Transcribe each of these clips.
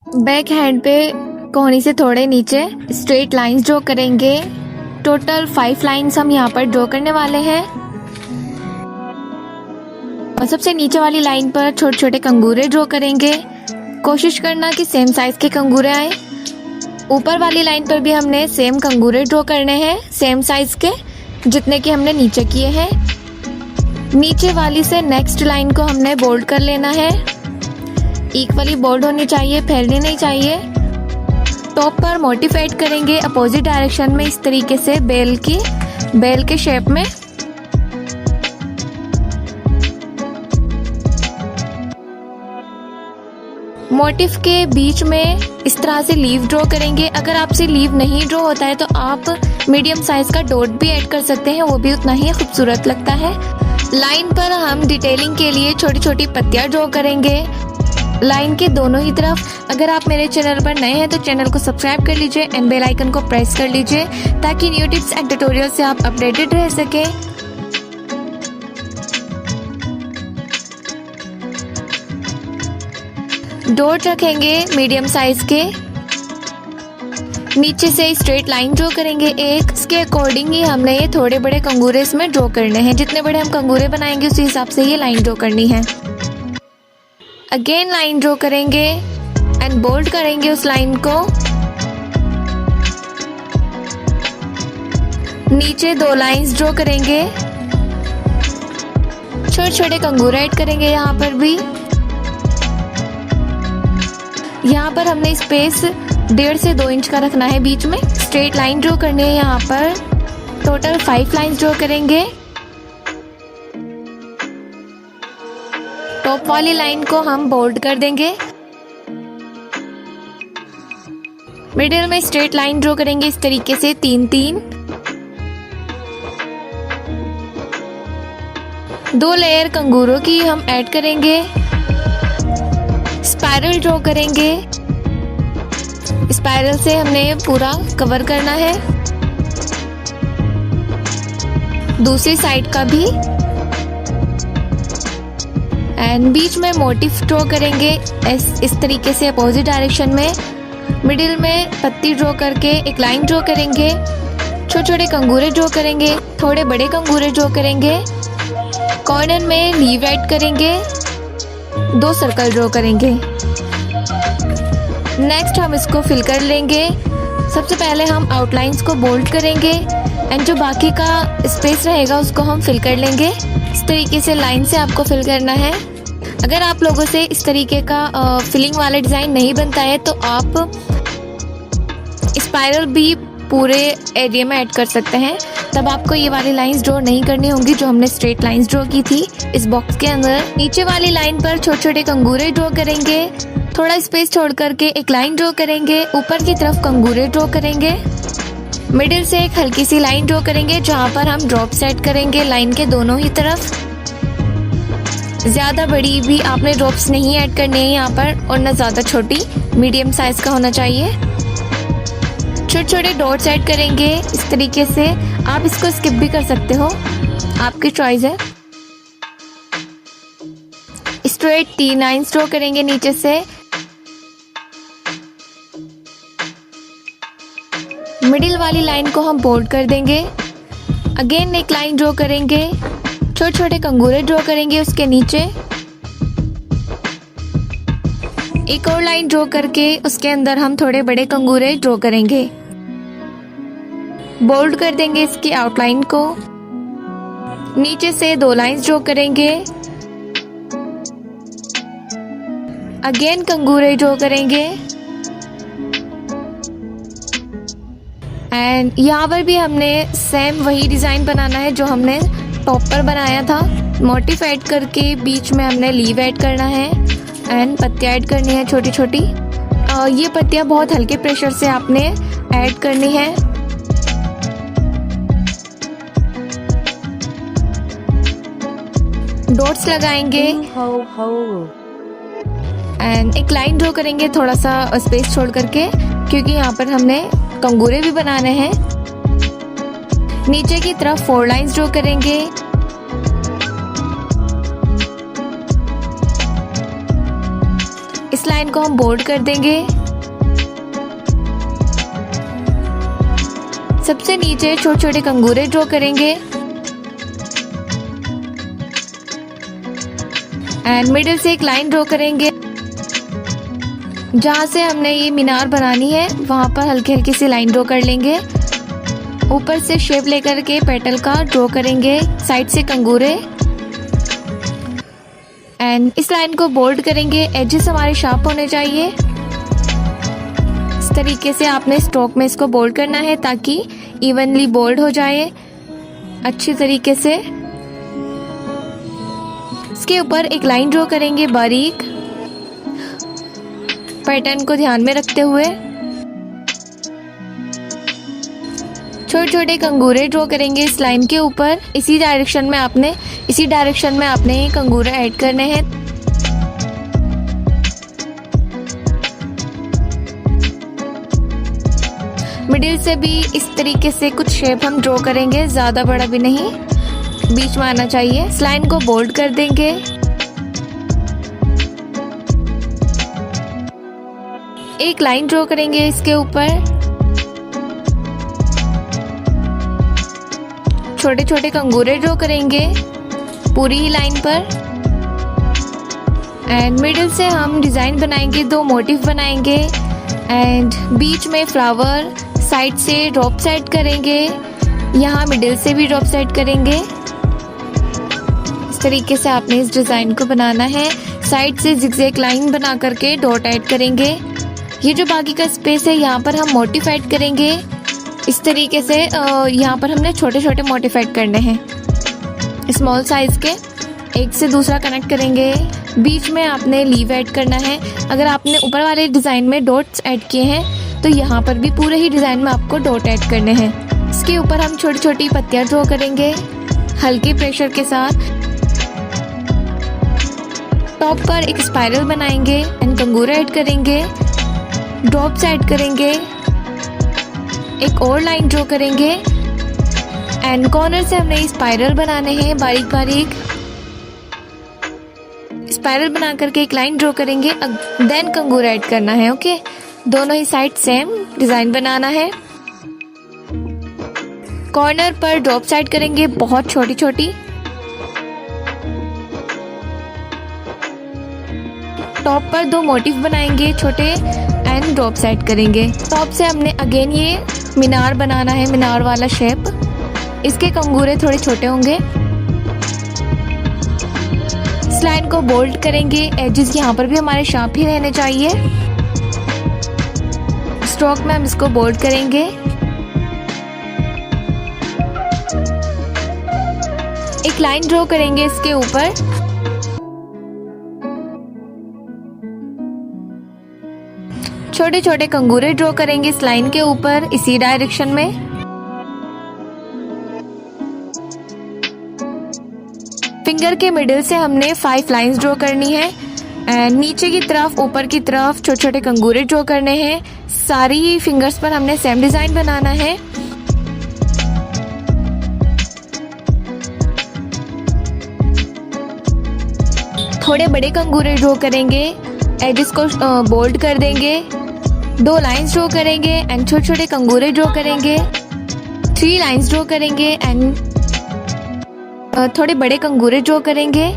Back hand पे कोहनी से थोड़े नीचे स्ट्रेट लाइंस ड्रॉ करेंगे। टोटल 5 लाइंस हम यहाँ पर ड्रॉ करने वाले हैं और सबसे नीचे वाली लाइन पर छोटे छोटे कंगूरे ड्रॉ करेंगे। कोशिश करना कि सेम साइज के कंगूरे आए। ऊपर वाली लाइन पर भी हमने सेम कंगूरे ड्रॉ करने हैं, सेम साइज के जितने कि हमने नीचे किए हैं। नीचे वाली से नेक्स्ट लाइन को हमने बोल्ड कर लेना है। इक्वली बोल्ड होनी चाहिए, फैलनी नहीं चाहिए। टॉप पर मोटिफ ऐड करेंगे अपोजिट डायरेक्शन में, इस तरीके से बेल के शेप में। मोटिफ के बीच में इस तरह से लीव ड्रॉ करेंगे। अगर आपसे लीव नहीं ड्रॉ होता है तो आप मीडियम साइज का डॉट भी ऐड कर सकते हैं, वो भी उतना ही खूबसूरत लगता है। लाइन पर हम डिटेलिंग के लिए छोटी छोटी पत्तियां ड्रॉ करेंगे लाइन के दोनों ही तरफ। अगर आप मेरे चैनल पर नए हैं तो चैनल को सब्सक्राइब कर लीजिए एंड बेल आइकन को प्रेस कर लीजिए ताकि न्यू टिप्स एंड ट्यूटोरियल से आप अपडेटेड रह सके। डॉट रखेंगे मीडियम साइज के। नीचे से स्ट्रेट लाइन ड्रॉ करेंगे एक। इसके अकॉर्डिंग ही हमने ये थोड़े बड़े कंगूरे इसमें ड्रॉ करने हैं। जितने बड़े हम कंगूरे बनाएंगे उसी हिसाब से ये लाइन ड्रॉ करनी है। अगेन लाइन ड्रॉ करेंगे एंड बोल्ड करेंगे उस लाइन को। नीचे 2 लाइंस ड्रॉ करेंगे। छोटे छोटे कंगूरे ऐड करेंगे यहाँ पर भी। यहाँ पर हमने स्पेस 1.5 से 2 इंच का रखना है बीच में। स्ट्रेट लाइन ड्रॉ करनी है यहाँ पर। टोटल 5 लाइंस ड्रॉ करेंगे। टॉप वाली लाइन को हम बोल्ड कर देंगे। मिडिल में स्ट्रेट लाइन ड्रॉ करेंगे इस तरीके से 3-3। 2 लेयर कंगूरों की हम ऐड करेंगे। स्पाइरल ड्रॉ करेंगे। स्पाइरल से हमने पूरा कवर करना है। दूसरी साइड का भी। एंड बीच में मोटिफ ड्रॉ करेंगे इस तरीके से अपोजिट डायरेक्शन में। मिडिल में पत्ती ड्रॉ करके एक लाइन ड्रॉ करेंगे। छोटे छोटे कंगूरे ड्रॉ करेंगे, थोड़े बड़े कंगूरे ड्रॉ करेंगे। कॉर्नर में लीव ऐड करेंगे। 2 सर्कल ड्रॉ करेंगे। नेक्स्ट हम इसको फिल कर लेंगे। सबसे पहले हम आउटलाइंस को बोल्ड करेंगे एंड जो बाकी का स्पेस रहेगा उसको हम फिल कर लेंगे। इस तरीके से लाइन से आपको फिल करना है। अगर आप लोगों से इस तरीके का फिलिंग वाला डिज़ाइन नहीं बनता है तो आप स्पाइरल भी पूरे एरिया में ऐड कर सकते हैं। तब आपको ये वाली लाइंस ड्रॉ नहीं करनी होंगी जो हमने स्ट्रेट लाइंस ड्रॉ की थी इस बॉक्स के अंदर। नीचे वाली लाइन पर छोटे छोटे कंगूरे ड्रॉ करेंगे। थोड़ा स्पेस छोड़ करके एक लाइन ड्रॉ करेंगे। ऊपर की तरफ कंगूरे ड्रॉ करेंगे। मिडिल से एक हल्की सी लाइन ड्रॉ करेंगे जहाँ पर हम ड्रॉप सेट करेंगे लाइन के दोनों ही तरफ। ज्यादा बड़ी भी आपने ड्रॉप्स नहीं ऐड करनी है यहाँ पर और न ज्यादा छोटी, मीडियम साइज का होना चाहिए। छोटे छोटे डॉट्स ऐड करेंगे इस तरीके से। आप इसको स्किप भी कर सकते हो, आपकी चॉइस है। स्ट्रेट 3 लाइंस ड्रॉ करेंगे नीचे से। मिडिल वाली लाइन को हम बोल्ड कर देंगे। अगेन एक लाइन ड्रॉ करेंगे। छोटे छोटे कंगूरे ड्रॉ करेंगे उसके नीचे। एक और लाइन ड्रॉ करके उसके अंदर हम थोड़े बड़े कंगूरे ड्रॉ करेंगे। बोल्ड कर देंगे इसकी आउटलाइन को। नीचे से 2 लाइंस ड्रॉ करेंगे। अगेन कंगूरे ड्रॉ करेंगे। एंड यहाँ पर भी हमने सेम वही डिजाइन बनाना है जो हमने टॉप पर बनाया था। मोटिफ ऐड करके बीच में हमने लीव ऐड करना है एंड पत्तियां ऐड करनी है छोटी छोटी। ये पत्तियां बहुत हल्के प्रेशर से आपने ऐड करनी है। डॉट्स लगाएंगे एंड एक लाइन ड्रॉ करेंगे थोड़ा सा स्पेस छोड़ करके, क्योंकि यहाँ पर हमने कंगूरे भी बनाने हैं। नीचे की तरफ 4 लाइंस ड्रॉ करेंगे। इस लाइन को हम बोल्ड कर देंगे। सबसे नीचे छोटे छोटे कंगूरे ड्रॉ करेंगे एंड मिडिल से एक लाइन ड्रॉ करेंगे। जहाँ से हमने ये मीनार बनानी है वहाँ पर हल्की हल्की सी लाइन ड्रॉ कर लेंगे। ऊपर से शेप लेकर के पेटल का ड्रॉ करेंगे, साइड से कंगूरे एंड इस लाइन को बोल्ड करेंगे। एजेस हमारे शार्प होने चाहिए। इस तरीके से आपने स्ट्रोक में इसको बोल्ड करना है ताकि इवनली बोल्ड हो जाए अच्छी तरीके से। इसके ऊपर एक लाइन ड्रॉ करेंगे बारीक, पैटर्न को ध्यान में रखते हुए। छोटे छोटे कंगूरे ड्रॉ करेंगे इस लाइन के ऊपर। इसी डायरेक्शन में आपने कंगूरे ऐड करने हैं। मिडिल से भी इस तरीके से कुछ शेप हम ड्रॉ करेंगे, ज्यादा बड़ा भी नहीं, बीच में आना चाहिए। इस लाइन को बोल्ड कर देंगे। एक लाइन ड्रॉ करेंगे इसके ऊपर। छोटे छोटे कंगूरे ड्रॉ करेंगे पूरी ही लाइन पर एंड मिडिल से हम डिजाइन बनाएंगे, 2 मोटिव बनाएंगे एंड बीच में फ्लावर, साइड से ड्रॉप सेट करेंगे, यहाँ मिडिल से भी ड्रॉप सेट करेंगे। इस तरीके से आपने इस डिजाइन को बनाना है। साइड से जिगजैग लाइन बना करके डॉट ऐड करेंगे। ये जो बाकी का स्पेस है यहाँ पर हम मोटिव ऐड करेंगे। इस तरीके से यहाँ पर हमने छोटे छोटे मोटिव ऐड करने हैं स्मॉल साइज के। एक से दूसरा कनेक्ट करेंगे। बीच में आपने लीव ऐड करना है। अगर आपने ऊपर वाले डिजाइन में डॉट्स ऐड किए हैं तो यहाँ पर भी पूरे ही डिजाइन में आपको डॉट ऐड करने हैं। इसके ऊपर हम छोटी छोटी पत्तियां ड्रॉ करेंगे हल्के प्रेशर के साथ। टॉप पर एक स्पाइरल बनाएंगे एंड कंगूरे ऐड करेंगे, ड्रॉप्स ऐड करेंगे, एक और लाइन ड्रॉ करेंगे एंड कॉर्नर से हमने स्पाइरल बनाने हैं बारीक बारीक। स्पाइरल बना करके एक लाइन ड्रॉ करेंगे, देन कंगूरा ऐड करना है। ओके, दोनों ही साइड सेम डिजाइन बनाना है। कॉर्नर पर ड्रॉप्स ऐड करेंगे बहुत छोटी छोटी। टॉप पर 2 मोटिव बनाएंगे छोटे एंड ड्रॉप्स ऐड करेंगे। टॉप से हमने अगेन ये मीनार बनाना है, मीनार वाला शेप। इसके कंगूरे थोड़े छोटे होंगे। इस लाइन को बोल्ड करेंगे। एजेस यहाँ पर भी हमारे शार्प ही रहने चाहिए। स्ट्रोक में हम इसको बोल्ड करेंगे। एक लाइन ड्रॉ करेंगे इसके ऊपर। छोटे छोटे कंगूरे ड्रॉ करेंगे इस लाइन के ऊपर इसी डायरेक्शन में। फिंगर के मिडिल से हमने 5 लाइंस ड्रॉ करनी है एंड नीचे की तरफ ऊपर की तरफ छोटे छोटे कंगूरे ड्रॉ करने हैं। सारी फिंगर्स पर हमने सेम डिजाइन बनाना है। थोड़े बड़े कंगूरे ड्रॉ करेंगे, एजेस को बोल्ड कर देंगे। 2 लाइंस ड्रॉ करेंगे एंड छोटे छोटे कंगूरे ड्रॉ करेंगे। 3 लाइंस ड्रॉ करेंगे एंड थोड़े बड़े कंगूरे ड्रॉ करेंगे।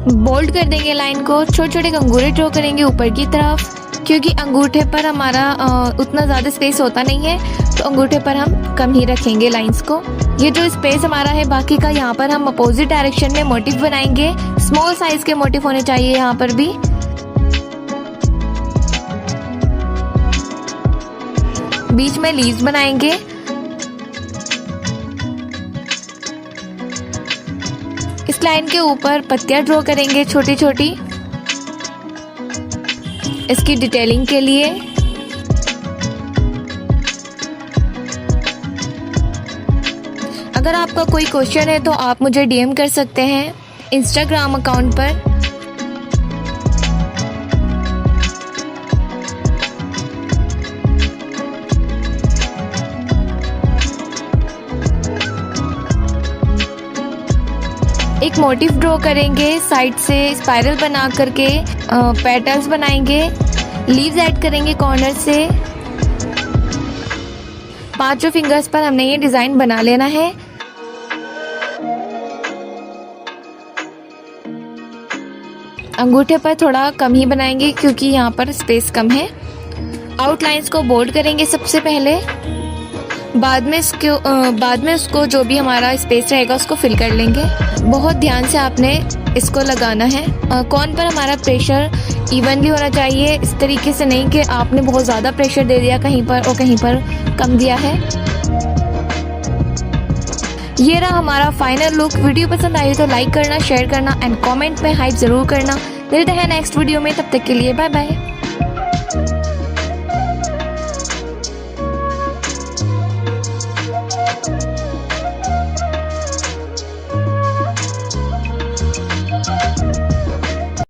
बोल्ड कर देंगे लाइन को। छोटे छोटे कंगूरे ड्रॉ करेंगे ऊपर की तरफ, क्योंकि अंगूठे पर हमारा उतना ज़्यादा स्पेस होता नहीं है, तो अंगूठे पर हम कम ही रखेंगे लाइंस को। ये जो स्पेस हमारा है बाकी का, यहाँ पर हम अपोजिट डायरेक्शन में मोटिव बनाएंगे। स्मॉल साइज के मोटिव होने चाहिए यहाँ पर भी। बीच में लीव्स बनाएंगे। इस लाइन के ऊपर पत्तियां ड्रॉ करेंगे छोटी छोटी, इसकी डिटेलिंग के लिए। अगर आपका कोई क्वेश्चन है तो आप मुझे डीएम कर सकते हैं इंस्टाग्राम अकाउंट पर। एक मोटिव ड्रॉ करेंगे, साइड से स्पाइरल बना करके पेटल्स बनाएंगे, लीव्स ऐड करेंगे कॉर्नर से। पांचों फिंगर्स पर हमने ये डिजाइन बना लेना है। अंगूठे पर थोड़ा कम ही बनाएंगे क्योंकि यहाँ पर स्पेस कम है। आउटलाइंस को बोल्ड करेंगे सबसे पहले, बाद में उसको जो भी हमारा स्पेस रहेगा उसको फिल कर लेंगे। बहुत ध्यान से आपने इसको लगाना है। कॉर्न पर हमारा प्रेशर इवनली होना चाहिए, इस तरीके से नहीं कि आपने बहुत ज़्यादा प्रेशर दे दिया कहीं पर और कहीं पर कम दिया है। ये रहा हमारा फाइनल लुक। वीडियो पसंद आई तो लाइक करना, शेयर करना एंड कमेंट में हाइप ज़रूर करना। मिलते हैं नेक्स्ट वीडियो में, तब तक के लिए बाय बाय।